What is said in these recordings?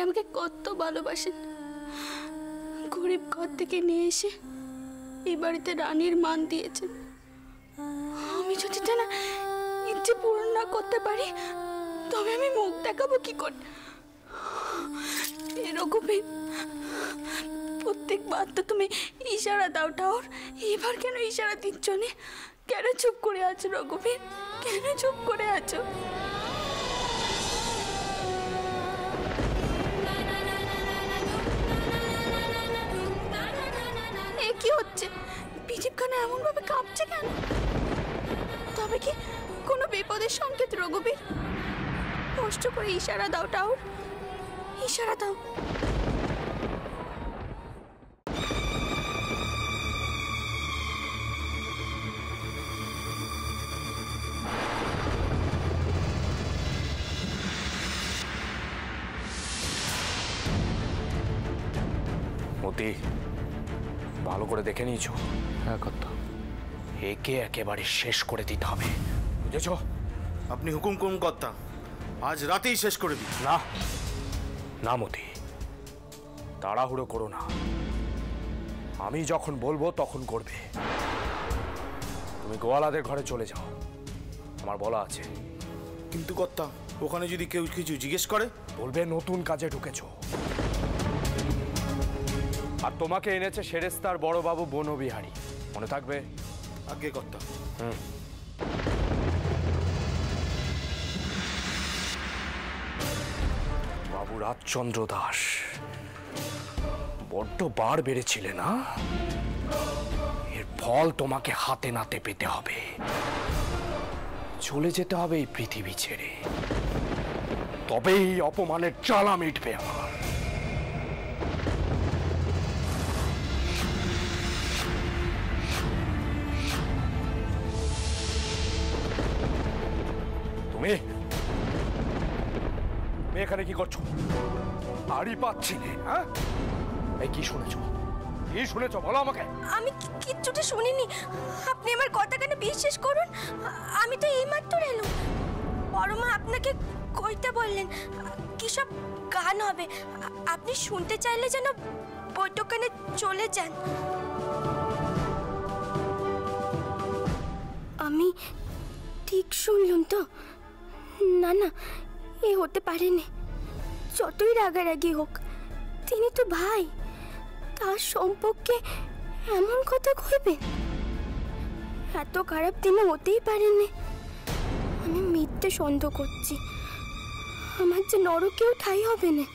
আমাকে কত ভালোবাসেন। গরিব ঘর থেকে নিয়ে এসে এই বাড়িতে রানীর মান দিয়েছেন। আমি যদি না ইচ্ছে পূরণ না করতে পারি তবে আমি মুখ দেখাবো কি করে? রঘুবীর, প্রত্যেকবার তো তুমি ইশারা দাও ঠাউর, এবার কেন ইশারা দিচ্ছ না? কেন চুপ করে আছো রঘুবীর? কেন চুপ করে আছো? কি হচ্ছে? বিজীবখানা এমন ভাবে কাঁপছে কেন? তবে কি কোনো বিপদের সংকেত রঘুবীর? কষ্ট করে ইশারা দাও ঠাউর, ইশারা দাও। মতি, ভালো করে দেখে নিয়েছো? হ্যাঁ কর্তা। একে একেবারে শেষ করে দিতে হবে, বুঝেছো? আপনি হুকুম করুন কর্তা, আজ রাতেই শেষ করে দিই। না না মতি, তাড়াহুড়ো করো না। আমি যখন বলবো তখন করবে। তুমি গোয়ালাদের ঘরে চলে যাও, আমার বলা আছে। কিন্তু কর্তা, ওখানে যদি কেউ কিছু জিজ্ঞেস করে? বলবে নতুন কাজে ঢুকেছো। আর তোমাকে এনেছে সেরেস্তার বড়বাবু বনবিহারী, মনে থাকবে? আগে কর্তা। বাবু রাজচন্দ্র দাস বড্ড বার বেড়েছিলে না? এর ফল তোমাকে হাতে নাতে পেতে হবে। চলে যেতে হবে এই পৃথিবী ছেড়ে, তবেই অপমানের জ্বালা মিটবে আমার। তুমি এখানে কি করছো? আড়ি পাচ্ছিলে? হ্যাঁ, এই কি শুনেছো? কি শুনেছো বলো আমাকে। আমি কিচ্ছুটা শুনিনি, আপনি আমার কথা কেন বিশ্বাস করুন। আমি তো এইমাত্র এলাম। বড় মা আপনাকে কইতে বললেন কি সব গান হবে, আপনি শুনতে চাইলে যেন বৈঠকখানে চলে যান। আমি ঠিক শুনলাম তো? না না, এ হতে পারেনি। যতই রাগারাগি হোক, তিনি তো ভাই, তার সম্পর্কে এমন কথা কইবেন? এত খারাপ তিনি হতেই পারেনি। আমি মিথ্যে সন্দেহ করছি, আমার যে নরকেও ঠাঁই হবে না।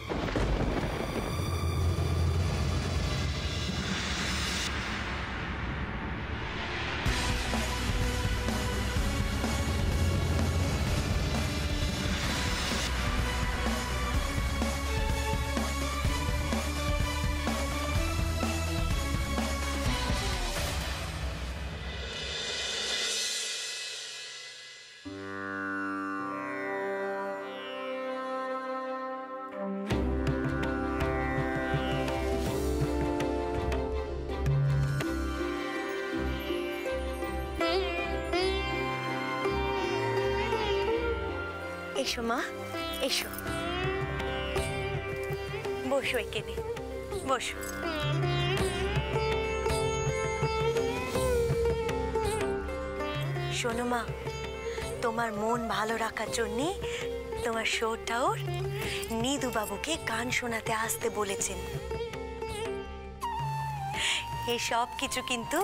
এসো মা, এসো, বসো এখানে, বসো। শোনো মা, তোমার মন ভালো রাখার জন্যে তোমার শোরটাও নিদু বাবুকে গান শোনাতে আসতে বলেছেন। এই সব কিছু কিন্তু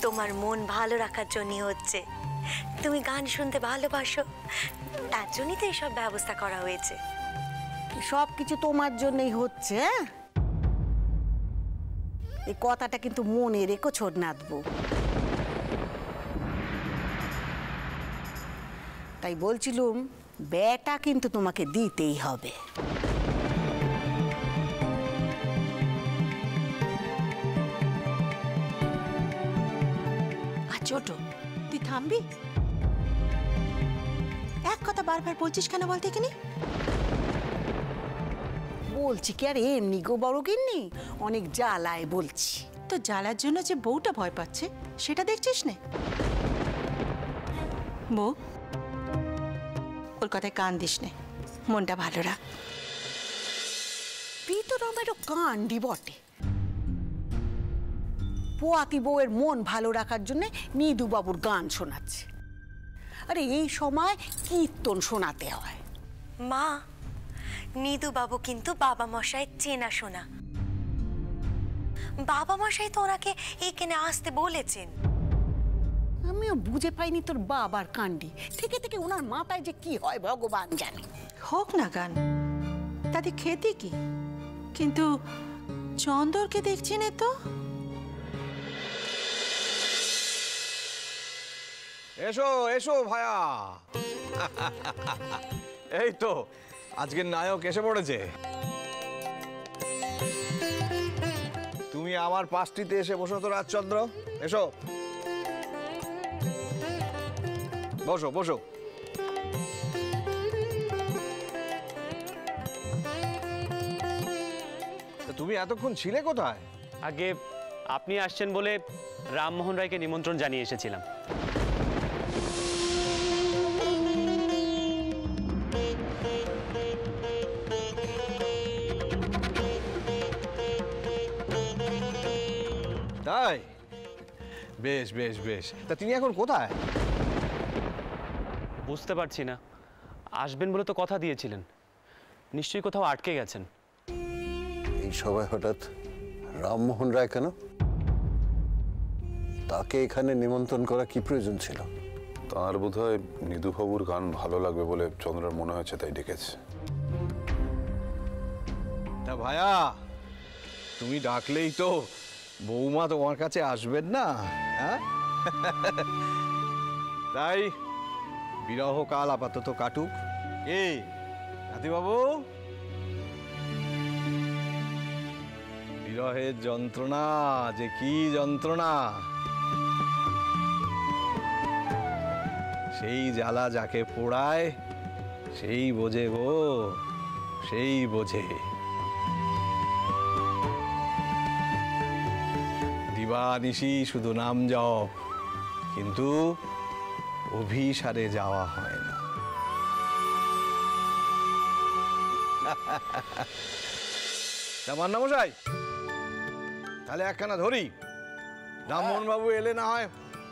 তোমার মন ভালো রাখার জন্যই হচ্ছে। তুমি গান শুনতে ভালোবাসো, তার জন্যই তো এইসব ব্যবস্থা করা হয়েছে। সব কিছু তোমার জন্যই হচ্ছে। এই কথাটা কিন্তু মনে রেখো ছোটনাথবু। তাই বলছিলুম, বেটা কিন্তু তোমাকে দিতেই হবে। আর ছোট, তুই থামবি? এক কথা বারবার বলছিস কেন বলতে কিনি? বলছি কি আর এমনি গো বড় গিন্নি, অনেক জ্বালায় বলছি। তো জ্বালার জন্য যে বউটা ভয় পাচ্ছে সেটা দেখছিস না? বউ, ওর কথায় কান দিস নে, মনটা ভালো রাখ। বড় কাণ্ডি বটে। পোয়াতি বউয়ের মন ভালো রাখার জন্য নিদু বাবুর গান শোনাচ্ছে। আরে এই সময় কীর্তন শোনাতে হয়। মা, নিদু বাবু কিন্তু বাবা মশাই চেনা শোনা। বাবা মশাই তো ওনাকে এখানে আসতে বলেছেন। আমিও বুঝে পাইনি তোর বাবার কাণ্ডি। থেকে থেকে ওনার মাথায় যে কি হয় ভগবান জানে। হোক না গান, তাতে খেতে কি? কিন্তু চন্দরকে দেখছি না তো। এসো এসো ভায়া। এই তো আজকের নায়ক এসে পড়েছে। তুমি আমার পাশটিতে এসে বসো তো রাজচন্দ্র, এসো বসো বসো। তুমি এতক্ষণ ছিলে কোথায়? আগে আপনি আসছেন বলে রামমোহন রায়কে নিমন্ত্রণ জানিয়ে এসেছিলাম। তাই? বেশ বেশ বেশ। তা তিনি এখন কোথায়? বুঝতে পারছি না, আসবেন বলে তো কথা দিয়েছিলেন, নিশ্চয়ই কোথাও আটকে গেছেন। এই সভায় হঠাৎ রামমোহন রায় কেন? তাকে এখানে নিমন্ত্রণ করা কি প্রয়োজন ছিল? তার বোধহয় নিদুবাবুর গান ভালো লাগবে বলে চন্দ্রের মনে হয়েছে, তাই ডেকেছে। তা ভায়া, তুমি ডাকলেই তো বৌমা তোমার কাছে আসবেন না? হ্যাঁ, তাই বিরহ কাল আপাতত কাটুক। এই নাতিবাবু, বিরহের যন্ত্রণা যে কি যন্ত্রণা, সেই জ্বালা যাকে পোড়ায় সেই বোঝে গো, সেই বোঝে। দিবানিশি শুধু নাম জপ, কিন্তু অভিসারে যাওয়া হয় না। মান্নামশাই, তাহলে একখানা ধরি। রামমোহন বাবু এলে না হয়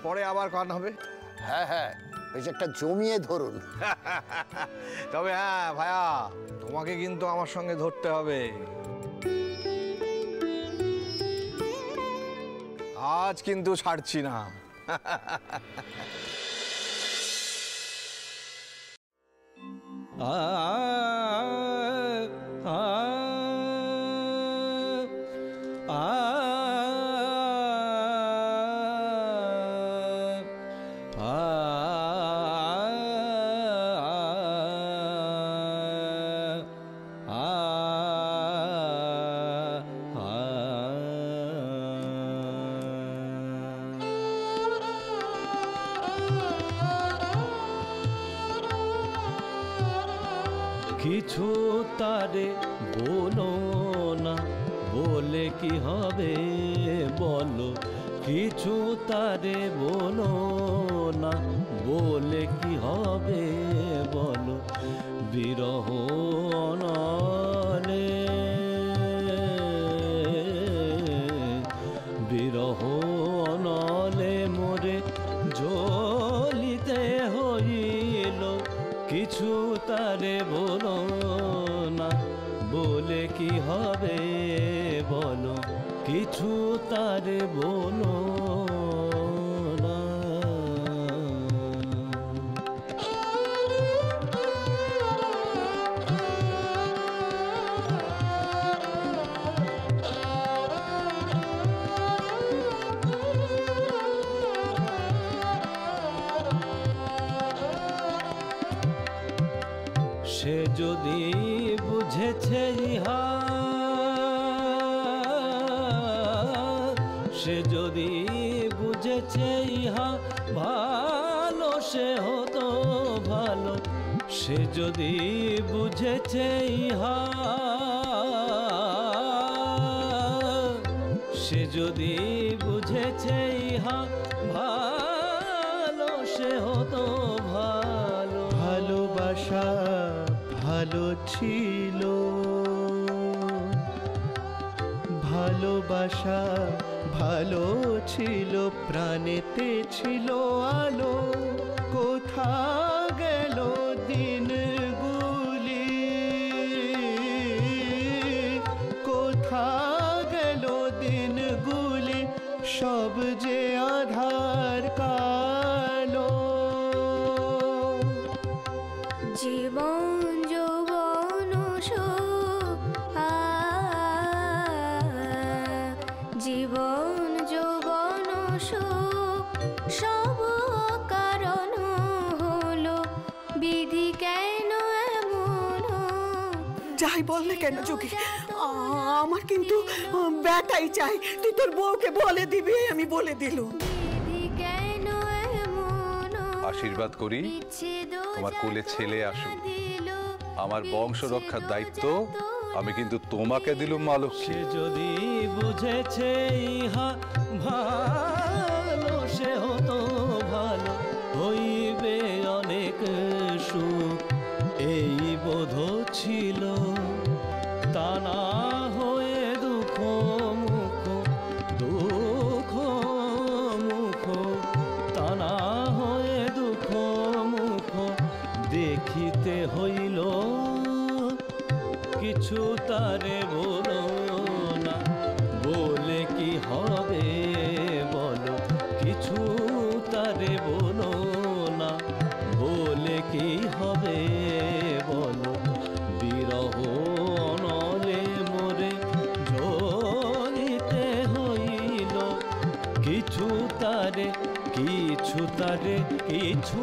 পরে আবার গান হবে। হ্যাঁ হ্যাঁ, বেশ একটা জমিয়ে ধরুন। তবে হ্যাঁ ভায়া, তোমাকে কিন্তু আমার সঙ্গে ধরতে হবে। আজ কিন্তু ছাড়ছি না। কিছু তারে বলো না, বলে কি হবে বলো। কিছু তারে বলো না, বলে কি হবে বলো। বিরহ অনলে, বিরহ অনলে মোরে জ্বলিতে হইল। কিছু তারে বলো না, বলে কি হবে বলো। কিছু তারে বলো না। সে যদি বুঝেছে ইহা, সে যদি বুঝেছে ইহা ভালো, সে হতো ভালো। সে যদি বুঝেছে ইহা, সে যদি বুঝেছে ইহা ভালো, সে হতো ভালো। ভালোবাসা ভালো ছিল, ভালোবাসা ভালো ছিল, প্রাণেতে ছিল আলো, কোথা গেল দিনগুলি, কোথা গেল দিনগুলি, সব যে আধার কালো। জীবন যৌবন সুখ, জীবন যৌবন সুখ, সব কারণ হলো বিধি কেন এমন। যাই বল না কেন যোগী, আমার কিন্তু ব্যাটাই চাই। তুই তোর বউকে বলে দিবি, আমি বলে দিলুম। আশীর্বাদ করি তোমার কোলে ছেলে আসুক। আমার বংশ রক্ষার দায়িত্ব আমি কিন্তু তোমাকে দিলুম মা লক্ষ্মী। যদি বুঝেছে ইহা ভালো, সে হতো ভালো, হইবে অনেক সুখ, এই বোধ ছিল। তা না হয়ে দুঃখ মুখ, দুঃখ মুখ, তা না হয়ে দুঃখ মুখ দেখিতে হইল। কিছু তারে বলো না, বলে কি হবে বলো, কিছু তারে বলো না, বলে কি হবে বলো। বিরহ অনলে মোরে ঝরিতে হইল। কিছু তারে, কিছু তারে, কিছু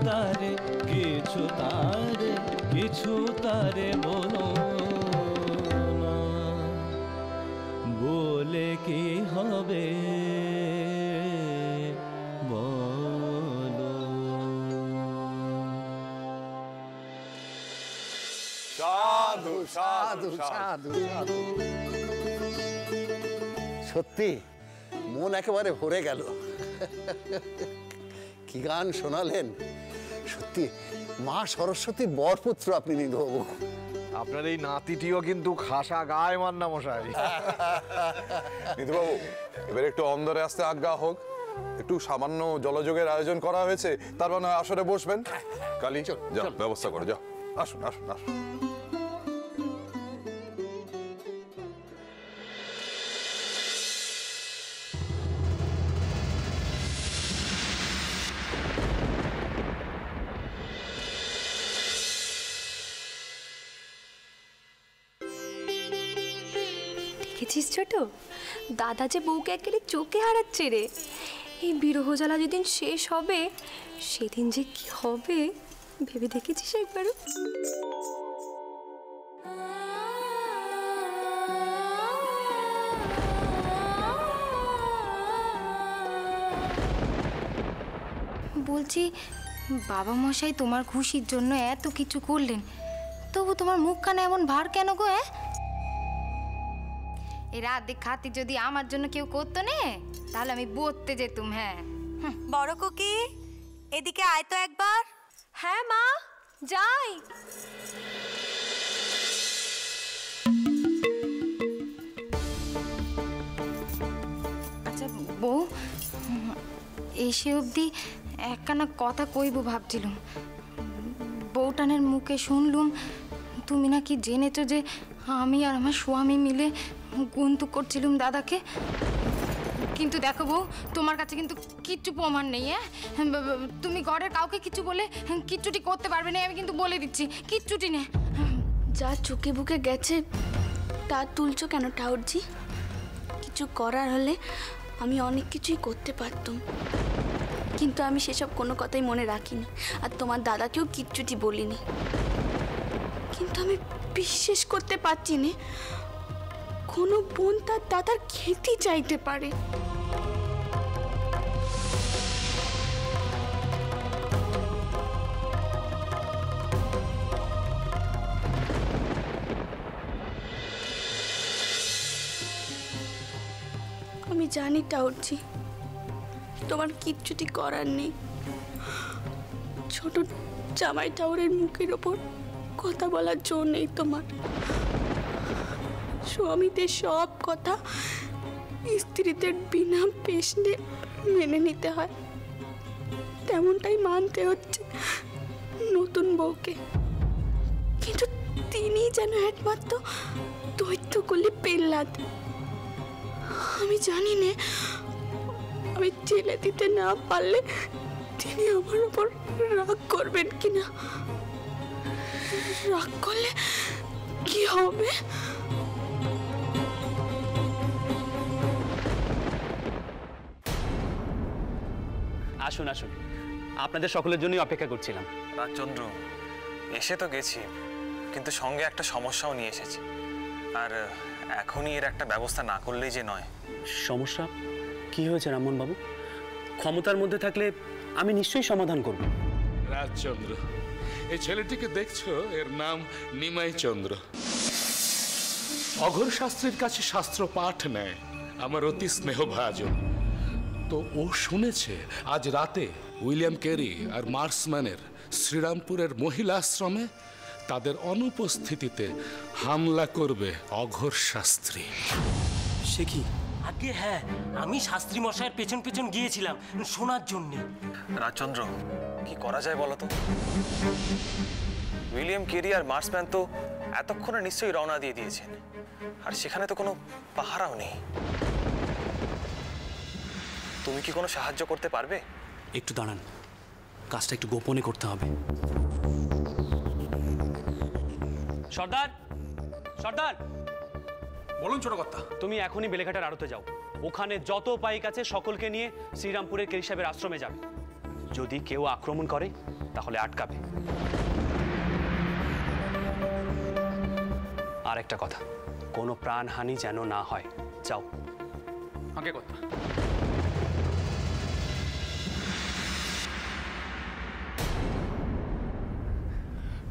তারে, কিছু তারে, কিছু তারে বলো না, বলে কি হবে বলো। সাধু সাধু সাধু সাধু। সত্যি মন একেবারে ভরে গেল। কি গান শোনালেন! সত্যি মা সরস্বতীর বরপুত্র আপনি নীলবাবু। আপনার এই নাতিটিও কিন্তু খাসা গায় মান্না মশাই। নিধুবাবু, এবার একটু অন্দরে আসতে আজ্ঞা হোক। একটু সামান্য জলযোগের আয়োজন করা হয়েছে, তার মানে আসরে বসবেন। কালী যাও, ব্যবস্থা করে যাও। আসুন আসুন আসুন। দেখেছিস ছোট, দাদা যে বউকে একেবারে চোখে হারাচ্ছে রে। এই বিরহ জ্বালা যেদিন শেষ হবে, সেদিন যে কি হবে ভেবে দেখেছিস একবারও? বলছি, বাবা মশাই তোমার খুশির জন্য এত কিছু করলেন, তবু তোমার মুখখানা এমন ভার কেন গো? এই রাত খাতি যদি আমার জন্য কেউ করতো না, তাহলে আমি বলতে যেতুম। হ্যাঁ, বড় কুকি, এদিকে আয় তো একবার। হ্যাঁ মা, যাই। আচ্ছা বউ, এসে অবধি একখানা কথা কইব ভাবছিলুম। বউটানের মুখে শুনলুম তুমি নাকি জেনেছো যে আমি আর আমার স্বামী মিলে গুনতু করছিলুম দাদাকে। কিন্তু দেখো বউ, তোমার কাছে কিন্তু কিচ্ছু প্রমাণ নেই। তুমি ঘরের কাউকে কিছু বলে কিচ্ছুটি করতে পারবে না, আমি কিন্তু বলে দিচ্ছি, কিচ্ছুটি নেই। যা চোখে বুকে গেছে তা তুলছো কেন ঠাউরজি? কিছু করার হলে আমি অনেক কিছুই করতে পারতাম, কিন্তু আমি সেসব কোনো কথাই মনে রাখিনি, আর তোমার দাদাকেও কিচ্ছুটি বলিনি। কিন্তু আমি বিশ্বাস করতে পারছি না কোনো বোন তার দাদার খেতে চাইতে পারে। আমি জানি টাউরজি, তোমার কিচ্ছুটি করার নেই। ছোট জামাই টাউরের মুখের ওপর কথা বলার জো নেই তোমার। স্বামীদের সব কথা স্ত্রীদের বিনা প্রশ্নে মেনে নিতে হয়, তেমনটাই মানতে হচ্ছে নতুন বউকে। কিন্তু তিনি যেন একমাত্র দৈত্যকলি পেল্লাদ। আমি জানি না আমি ছেলে দিতে না পারলে তিনি আমার উপর রাগ করবেন কিনা। রাগ করলে কি হবে? আসুন আসুন, আপনাদের সকলের জন্যই অপেক্ষা করছিলাম। রাজচন্দ্র, এসে তো গেছি, কিন্তু সঙ্গে একটা সমস্যাও নিয়ে এসেছি, আর এখনই এর একটা ব্যবস্থা না করলেই যে নয়। সমস্যা কি হয়েছে রামমোহন বাবু? ক্ষমতার মধ্যে থাকলে আমি নিশ্চয়ই সমাধান করব। রাজচন্দ্র, এই ছেলেটিকে দেখছো, এর নাম নিমাই চন্দ্র। অঘোর শাস্ত্রীর কাছে শাস্ত্র পাঠ নেয়, আমার অতি স্নেহভাজন। তো ও শুনেছে আজ রাতে উইলিয়াম ক্যারি আর মার্সম্যানের শ্রীরামপুরের মহিলা আশ্রমে তাদের অনুপস্থিতিতে হামলা করবে অঘোর শাস্ত্রী। সে কি? আগে হ্যাঁ, আমি শাস্ত্রী মশাইয়ের পেছন পেছন গিয়েছিলাম শোনার জন্যে। রাজচন্দ্র, কি করা যায় বলো তো? উইলিয়াম ক্যারি আর মার্সম্যান তো এতক্ষণে নিশ্চয়ই রওনা দিয়ে দিয়েছেন, আর সেখানে তো কোনো পাহারাও নেই। তুমি কি কোনো সাহায্য করতে পারবে? একটু দাঁড়ান, কাজটা একটু গোপনে করতে হবে। সর্দার, সর্দার, বলুন ছোট কর্তা। তুমি এখনই বেলেঘাটার আড়তে যাও, ওখানে যত পাইক আছে সকলকে নিয়ে শ্রীরামপুরের কেরি সাহেবের আশ্রমে যাবে। যদি কেউ আক্রমণ করে তাহলে আটকাবে। আর একটা কথা, কোনো প্রাণহানি যেন না হয়। যাও। আগে কথা।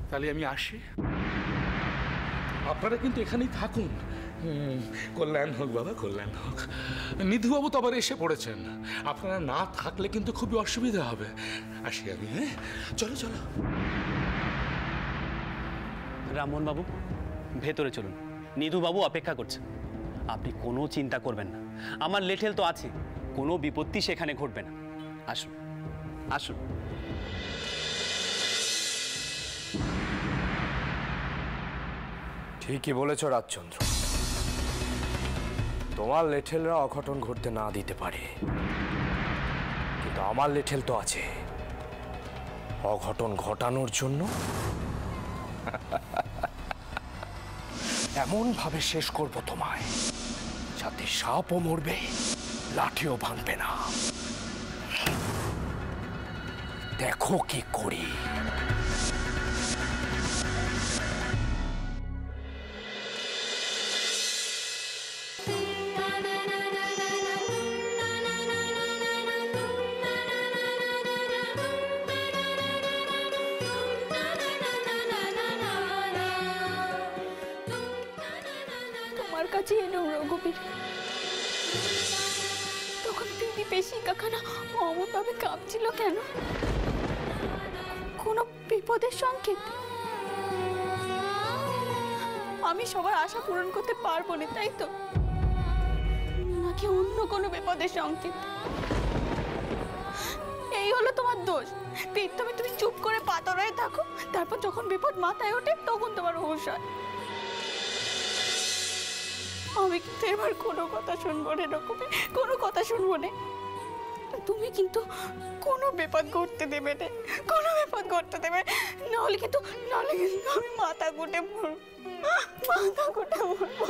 তাহলে আমি আসি, আপনারা কিন্তু এখানেই থাকুন। কল্যাণ হোক বাবা, কল্যাণ হোক। নিধুবাবু তো আবার এসে পড়েছেন, আপনারা না থাকলে কিন্তু খুবই অসুবিধা হবে। আসি আমি, হ্যাঁ? চলো চলো। রামমোহন বাবু, ভেতরে চলুন, নিধু বাবু অপেক্ষা করছেন। আপনি কোনো চিন্তা করবেন না, আমার লেঠেল তো আছে, কোনো বিপত্তি সেখানে ঘটবে না। আসুন আসুন। ঠিকই বলেছ রাজচন্দ্র, তোমার লেঠেলরা অঘটন ঘটতে না দিতে পারে, কিন্তু আমার লেঠেল তো আছে অঘটন ঘটানোর জন্য। এমন ভাবে শেষ করব তোমায়, যাতে সাপও মরবে, লাঠিও ভাঙবে না। দেখো কি করি। তোমার কাছে এলাম রঘুবীর, তখন তিনি বেশি কাখানা অমনভাবে কাঁপছিল কেন? কোনো বিপদের সংকেত? আমি সবার আশা পূরণ করতে পারবো না, তাই তো? নাকি অন্য কোনো বিপদের সংকেত? এই হলো তোমার দোষ। তুমি চুপ করে পাথর হয়ে থাকো, তারপর যখন বিপদ মাথায় ওঠে তখন তোমার হুঁশ হয়। আমি কিন্তু এবার কোনো কথা শুনবো না রকমে, কোনো কথা শুনবো না। তুমি কিন্তু কোনো বিপদ ঘটতে দেবে না, কোনো বিপদ ঘটতে দেবে নাহলে কিন্তু আমি মাথা ঘুটে মরবো, মাথা ঘুটে মরবো।